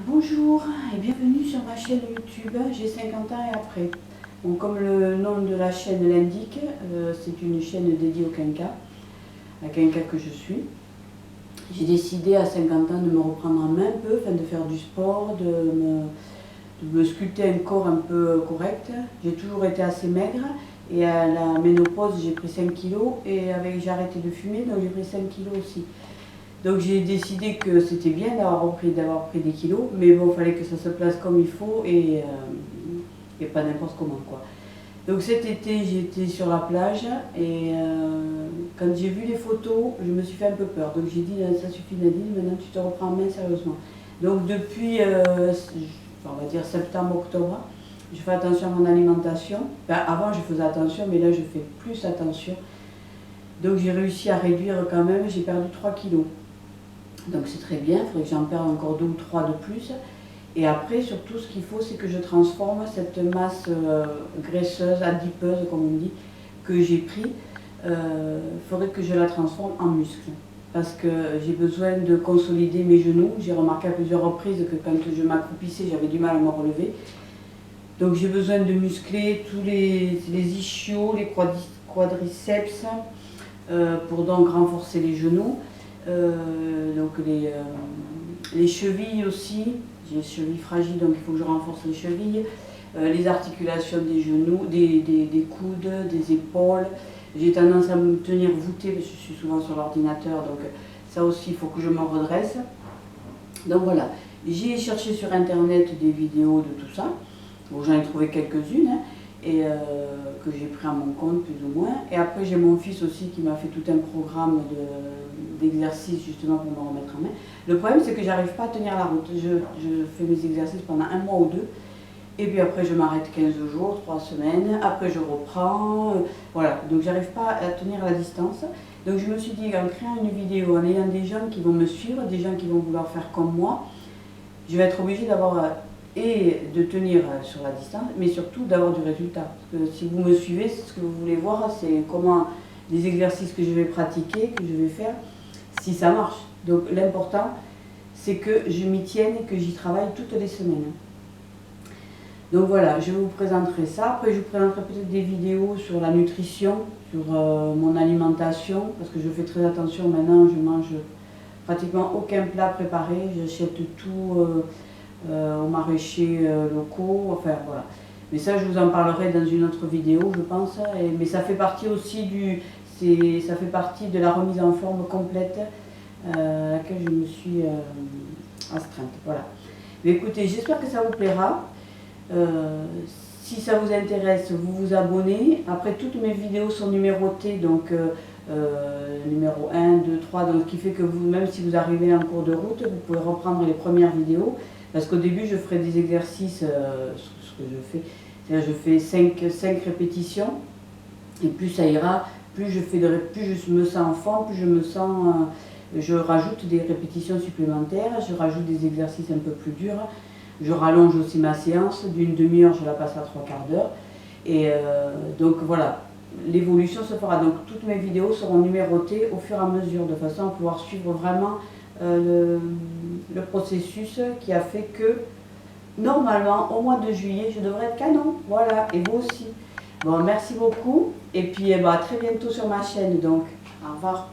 Bonjour et bienvenue sur ma chaîne YouTube, j'ai 50 ans et après. Bon, comme le nom de la chaîne l'indique, c'est une chaîne dédiée au quinca, à quinca que je suis. J'ai décidé à 50 ans de me reprendre en main un peu, de faire du sport, de me sculpter un corps un peu correct. J'ai toujours été assez maigre et à la ménopause j'ai pris 5 kilos et j'ai arrêté de fumer, donc j'ai pris 5 kilos aussi. Donc j'ai décidé que c'était bien d'avoir pris des kilos, mais bon, il fallait que ça se place comme il faut et pas n'importe comment, quoi. Donc cet été, j'étais sur la plage et quand j'ai vu les photos, je me suis fait un peu peur. Donc j'ai dit, ça suffit Nadine, maintenant tu te reprends en main sérieusement. Donc depuis, on va dire septembre-octobre, je fais attention à mon alimentation. Ben, avant je faisais attention, mais là je fais plus attention. Donc j'ai réussi à réduire quand même, j'ai perdu 3 kilos. Donc c'est très bien, il faudrait que j'en perde encore 2 ou 3 de plus. Et après, surtout, ce qu'il faut, c'est que je transforme cette masse graisseuse, adipeuse, comme on dit, que j'ai pris. Il faudrait que je la transforme en muscle. Parce que j'ai besoin de consolider mes genoux. J'ai remarqué à plusieurs reprises que quand je m'accroupissais, j'avais du mal à me relever. Donc j'ai besoin de muscler tous les ischios, les quadriceps, pour donc renforcer les genoux. Donc les chevilles aussi, j'ai les chevilles fragiles, donc il faut que je renforce les chevilles, les articulations des genoux, des coudes, des épaules. J'ai tendance à me tenir voûtée parce que je suis souvent sur l'ordinateur, donc ça aussi il faut que je me redresse. Donc voilà, j'ai cherché sur internet des vidéos de tout ça. Bon, j'en ai trouvé quelques-unes, hein, et que j'ai pris à mon compte plus ou moins. Et après j'ai mon fils aussi qui m'a fait tout un programme d'exercices justement pour me remettre en main. Le problème c'est que j'arrive pas à tenir la route. Je fais mes exercices pendant un mois ou deux, et puis après je m'arrête 15 jours, 3 semaines, après je reprends, voilà. Donc j'arrive pas à tenir la distance. Donc je me suis dit en créant une vidéo, en ayant des gens qui vont me suivre, des gens qui vont vouloir faire comme moi, je vais être obligée d'avoir et de tenir sur la distance, mais surtout d'avoir du résultat. Parce que si vous me suivez, ce que vous voulez voir, c'est comment les exercices que je vais pratiquer, que je vais faire, si ça marche. Donc l'important, c'est que je m'y tienne et que j'y travaille toutes les semaines. Donc voilà, je vous présenterai ça. Après, je vous présenterai peut-être des vidéos sur la nutrition, sur mon alimentation, parce que je fais très attention maintenant, je mange pratiquement aucun plat préparé, j'achète tout aux maraîchers locaux, enfin voilà. Mais ça, je vous en parlerai dans une autre vidéo, je pense. Mais ça fait partie aussi ça fait partie de la remise en forme complète à laquelle je me suis astreinte. Voilà. Mais écoutez, j'espère que ça vous plaira. Si ça vous intéresse, vous vous abonnez. Après, toutes mes vidéos sont numérotées, donc numéro 1, 2, 3, donc ce qui fait que vous, même si vous arrivez en cours de route, vous pouvez reprendre les premières vidéos. Parce qu'au début, je ferai des exercices, ce que je fais, c'est-à-dire je fais 5 répétitions, et plus ça ira, plus je me sens en forme, plus je me sens, je rajoute des répétitions supplémentaires, je rajoute des exercices un peu plus durs, je rallonge aussi ma séance, d'une demi-heure, je la passe à 3/4 d'heure, et donc voilà, l'évolution se fera. Donc toutes mes vidéos seront numérotées au fur et à mesure, de façon à pouvoir suivre vraiment le processus qui a fait que normalement au mois de juillet je devrais être canon, voilà, et vous aussi. Bon, merci beaucoup et puis à très bientôt sur ma chaîne, donc au revoir.